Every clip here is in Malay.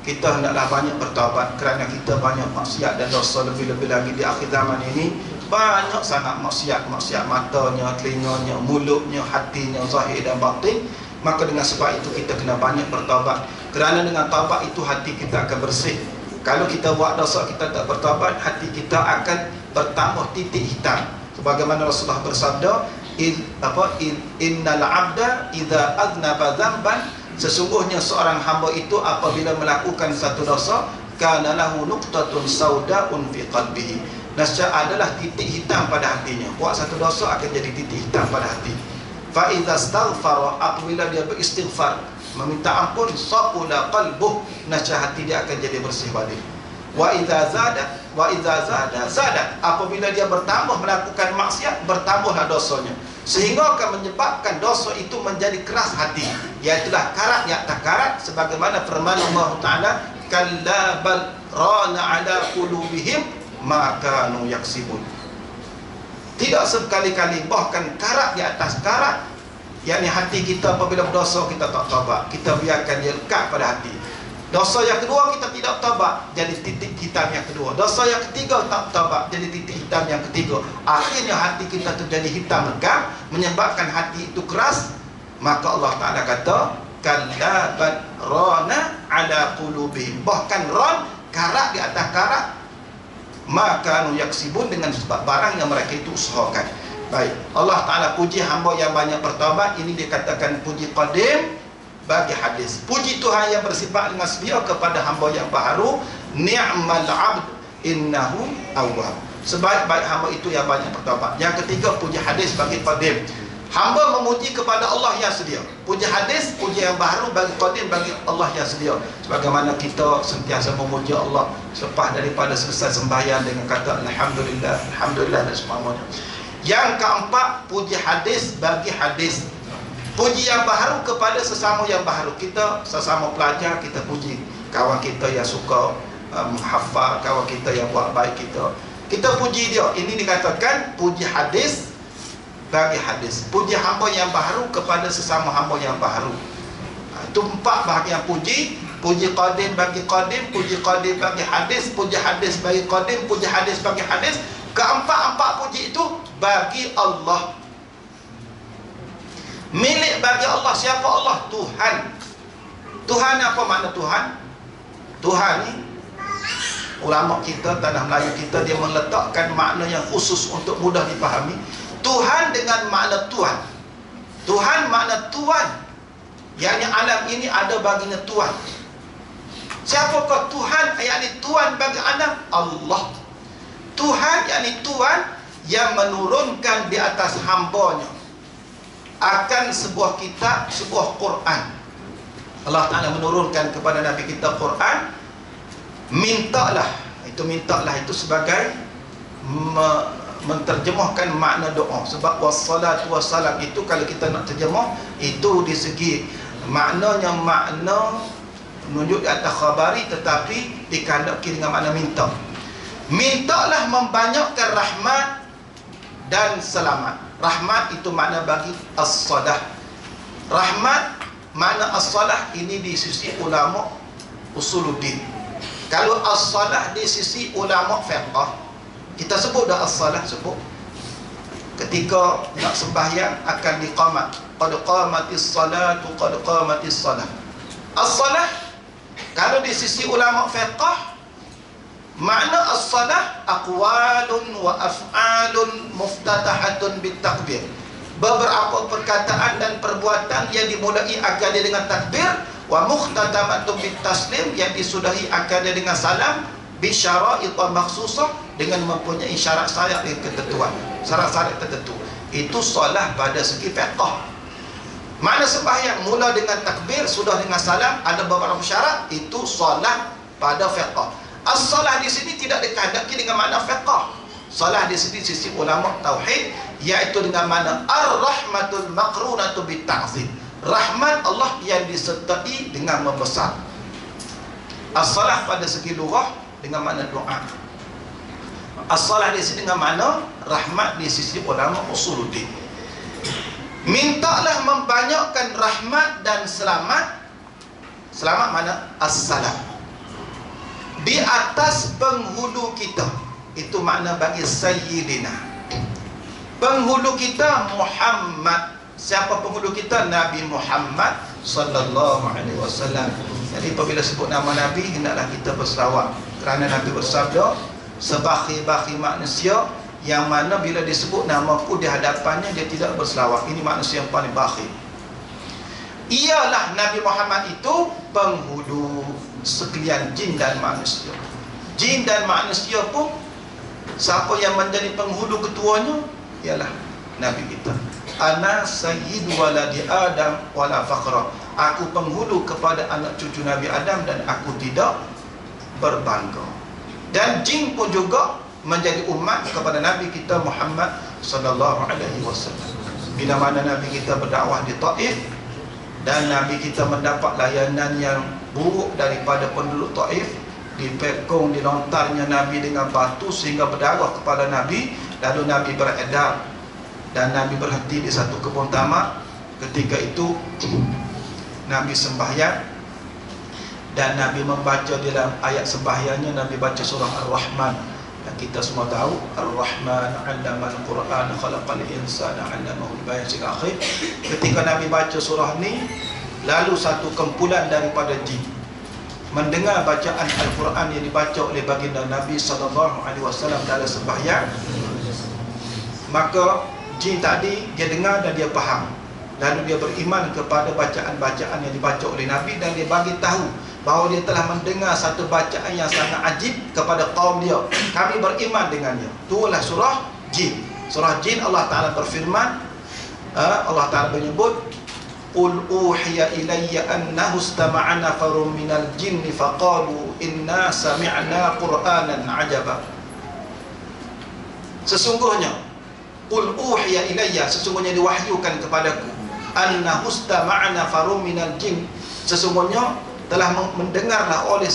kita hendaklah banyak bertaubat, kerana kita banyak maksiat dan dosa. Lebih-lebih lagi di akhir zaman ini banyak sangat maksiat matanya, telinganya, mulutnya, hatinya, zahir dan batin. Maka dengan sebab itu kita kena banyak bertaubat, kerana dengan taubat itu hati kita akan bersih. Kalau kita buat dosa, kita tak bertaubat, hati kita akan bertambah titik hitam. Sebagaimana Rasulullah bersabda, innal abda idza aznaba dzamban, sesungguhnya seorang hamba itu apabila melakukan satu dosa, kana lahu nuqtatun saudaun fi qalbihi, nasya adalah titik hitam pada hatinya. Buat satu dosa akan jadi titik hitam pada hati. Fa idza astaghfara, apabila dia beristighfar, meminta ampun, saqula qalbuh, nasya hati dia akan jadi bersih balik. Wa idza zada, apabila dia bertambah melakukan maksiat, bertambahlah dosanya, sehingga akan menyebabkan dosa itu menjadi keras hati, iaitulah karat di atas karat, sebagaimana firman Allah Ta'ala, kalla bal rana ala qulubihim ma kanu yaksibun. Tidak sekali-kali, bahkan karat di atas karat, yakni hati kita apabila berdosa kita tak taubat, kita biarkan dia lekat pada hati. Dosa yang kedua kita tidak taubat, jadi titik hitam yang kedua. Dosa yang ketiga tak taubat, jadi titik hitam yang ketiga. Akhirnya hati kita tu jadi hitam legam, menyebabkan hati itu keras. Maka Allah Ta'ala kata, kalla bal rana ala qulubihim, bahkan ron, karat di atas karat, maka yaksibun, dengan sebab barang yang mereka itu usahakan. Baik, Allah Ta'ala puji hamba yang banyak bertaubat. Ini dikatakan puji qadim bagi hadis. Puji Tuhan yang bersifat dengan sedia kepada hamba yang baharu. Ni'mal abd innahu awwab, sebaik-baik hamba itu yang banyak bertaubat. Yang ketiga, puji hadis bagi qadim. Hamba memuji kepada Allah yang sedia. Puji hadis, puji yang baharu bagi qadim, bagi Allah yang sedia. Sebagaimana kita sentiasa memuji Allah selepas daripada selesai sembahyang dengan kata alhamdulillah, alhamdulillah dan semuanya. Yang keempat, puji hadis bagi hadis. Puji yang baharu kepada sesama yang baharu. Kita sesama pelajar, kita puji kawan kita yang suka menghafal, kawan kita yang buat baik kita puji dia. Ini dikatakan puji hadis bagi hadis. Puji hamba yang baharu kepada sesama hamba yang baharu. Itu empat bahagian puji. Puji qadim bagi qadim, puji qadim bagi hadis, puji hadis bagi qadim, puji hadis bagi hadis. Keempat-empat puji itu bagi Allah. Milik bagi Allah. Siapa Allah? Tuhan. Tuhan apa makna Tuhan? Tuhan ni, ulama kita, tanah Melayu kita, dia meletakkan makna yang khusus untuk mudah dipahami. Tuhan dengan makna Tuhan. Tuhan makna Tuhan, yakni alam ini ada baginya Tuhan. Siapakah Tuhan? Yakni Tuhan bagi alam, Allah. Tuhan yakni Tuhan yang menurunkan di atas hambanya akan sebuah kitab, sebuah Quran. Allah Ta'ala menurunkan kepada Nabi kita Quran. Mintalah, itu sebagai menterjemahkan makna doa. Sebab wassalatu wassalam itu kalau kita nak terjemah, itu di segi maknanya makna menunjuk atas khabari, tetapi dikandaki dengan makna minta. Mintalah membanyakkan rahmat dan selamat. Rahmat itu makna bagi as-salah. Rahmat makna as-salah ini di sisi ulama usuluddin. Kalau as-salah di sisi ulama fiqh, kita sebut dah as-salah, sebut ketika nak sembahyang akan diqamat, qad qamatis salatu, qad qamatis salah. As-salah kalau di sisi ulama fiqh, makna as-salah aqwalun wa af'alun muftatahatun bitakbir. Beberapa perkataan dan perbuatan yang dimulai akadnya dengan takbir, wa mukhtatamatun bitaslim, yang disudahi akadnya dengan salam, bisyara'it makhsusah, dengan mempunyai syarat-syarat yang ketentuan, syarat-syarat tertentu. Itu solah pada segi fiqh. Makna sembahyang mula dengan takbir, sudah dengan salam, ada beberapa syarat, itu solah pada fiqh. As-salah di sini tidak dikehendaki dengan makna fiqh. Salah di sini sisi ulama tauhid, iaitu dengan makna ar-rahmatul maqrunatu bit-ta'zim. Rahmat Allah yang disertai dengan membesar. As-salah pada segi lughah dengan makna doa. As-salah di sini dengan makna rahmat di sisi ulama usuluddin. Mintalah membanyakkan rahmat dan selamat. Selamat mana? As-salam. di atas penghulu kita. Itu makna bagi Sayyidina. Penghulu kita Muhammad. Siapa penghulu kita? Nabi Muhammad sallallahu alaihi wasallam. Jadi apabila sebut nama Nabi, hendaklah kita berselawat. Kerana Nabi bersabda, sebakhir-bakhir manusia yang mana bila disebut namaku di hadapannya dia tidak berselawat. Ini manusia yang paling bakhil. Ialah Nabi Muhammad itu penghulu sekalian jin dan manusia. Jin dan manusia pun, siapa yang menjadi penghulu ketuanya ialah Nabi kita. Ana sayyidu waladi Adam wala faqra. Aku penghulu kepada anak cucu Nabi Adam dan aku tidak berbangga. Dan jin pun juga menjadi umat kepada Nabi kita Muhammad sallallahu alaihi wasallam. Bila mana Nabi kita berdakwah di Taif dan Nabi kita mendapat layanan yang buruk daripada penduduk Taif, dipekong, dilontarnya Nabi dengan batu sehingga berdarah kepada Nabi. Lalu Nabi beredar dan Nabi berhenti di satu kebun tamak. Ketika itu Nabi sembahyang dan Nabi membaca dalam ayat sembahyangnya, Nabi baca surah Ar-Rahman. Dan kita semua tahu Ar-Rahman 'allamal Qur'an khalaqal insana 'allamahul bayan sehingga akhir. Ketika Nabi baca surah ni, lalu satu kumpulan daripada jin mendengar bacaan Al-Quran yang dibaca oleh baginda Nabi sallallahu alaihi wasallam dalam sembahyang. Maka jin tadi dia dengar dan dia faham. Lalu dia beriman kepada bacaan-bacaan yang dibaca oleh Nabi dan dia bagi tahu bahawa dia telah mendengar satu bacaan yang sangat ajib kepada kaum dia. Kami beriman dengannya. Itulah surah Jin. Surah Jin Allah Ta'ala berfirman, Allah Ta'ala menyebut, Qul uhiya ilayya annahu istama'a nafarun minal jinni faqalu inna sami'na qur'anan ajaba. Sesungguhnya, Qul uhiya ilayya, sesungguhnya diwahyukan kepadaku, annahu istama'a nafarun minal jin, sesungguhnya telah mendengarlah oleh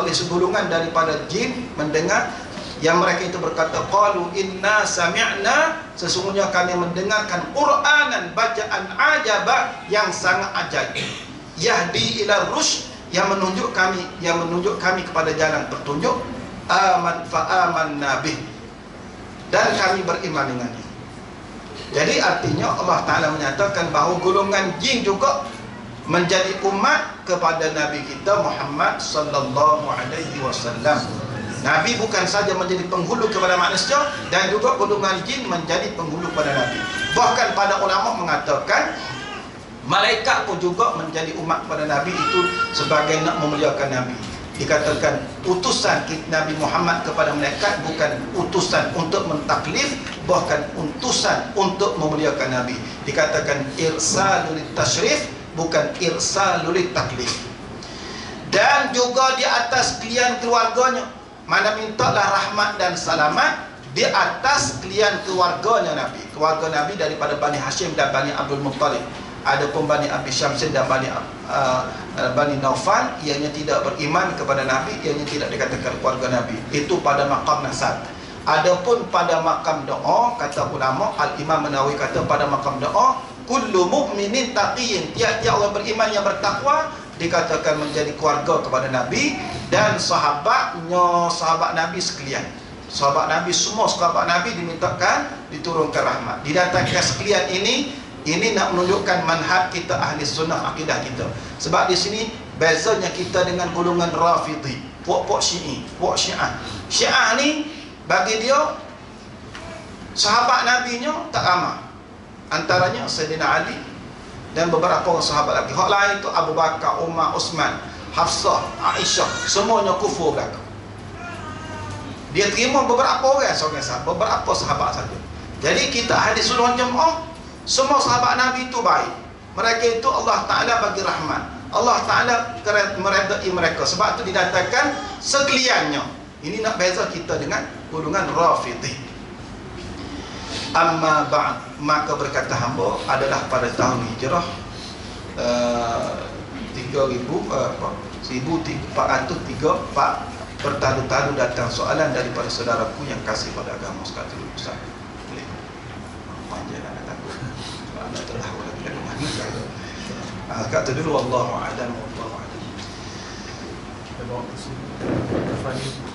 segolongan daripada jin, mendengar yang mereka itu berkata, qalu inna sami'na, sesungguhnya kami mendengarkan Qur'anan, bacaan ajaba yang sangat ajaib, yahdi ila rusyd, yang menunjuk kami kepada jalan petunjuk, aman fa amanna bih, dan kami beriman dengannya. Jadi artinya Allah Ta'ala menyatakan bahawa golongan jin juga menjadi umat kepada Nabi kita Muhammad sallallahu alaihi wasallam. Nabi bukan saja menjadi penghulu kepada manusia, dan juga golongan jin menjadi penghulu kepada Nabi. Bahkan para ulama mengatakan malaikat pun juga menjadi umat kepada Nabi itu sebagai nak memuliakan Nabi. Dikatakan utusan Nabi Muhammad kepada malaikat bukan utusan untuk mentaklif, bahkan utusan untuk memuliakan Nabi. Dikatakan irsalul tasyrif, bukan irsalul taklif. Dan juga di atas klien keluarganya, mana mintalah rahmat dan selamat di atas klien keluarganya Nabi. Keluarga Nabi daripada Bani Hashim dan Bani Abdul Muttalib. Adapun Bani Abi Syamsin dan Bani Naufal, ianya tidak beriman kepada Nabi, ianya tidak dikatakan keluarga Nabi. Itu pada maqam nasab. Adapun pada maqam doa, kata ulama, Al-Imam Nawawi kata pada maqam doa, kullu mu'minin taqiyyin, tiap-tiap orang beriman yang bertakwa dikatakan menjadi keluarga kepada Nabi dan sahabatnya, sahabat Nabi sekalian. Sahabat Nabi, semua sahabat Nabi dimintakan diturunkan rahmat, didatangkan sekalian. Ini nak menunjukkan manhaj kita ahli sunnah, akidah kita. Sebab di sini bezanya kita dengan golongan Rafidhi, puak-puak Syi'i, puak Syiah. Syiah ni bagi dia sahabat Nabi-nya tak ramai. Antaranya Sayyidina Ali dan beberapa orang sahabat lagi. Hak lain tu Abu Bakar, Umar, Uthman, Hafsah, Aisyah, semuanya kufur belakang. Dia terima beberapa orang sahabat, beberapa sahabat saja. Jadi kita ahli sunnah jemaah, semua sahabat Nabi itu baik. Mereka itu Allah Ta'ala bagi rahmat, Allah Ta'ala meredai mereka. Sebab itu didatangkan sekaliannya. Ini nak beza kita dengan golongan Rafidhi. Amma ba'd, maka berkata hamba adalah pada tahun hijrah 1434, bertalu-talu datang soalan daripada saudaraku yang kasih pada agama. Sekali dulu Ustaz, boleh panjang nak takut anda telah walaupun mana kata dulu wallahu a'lam wallahu a'lam. bawa ke sini. Kafani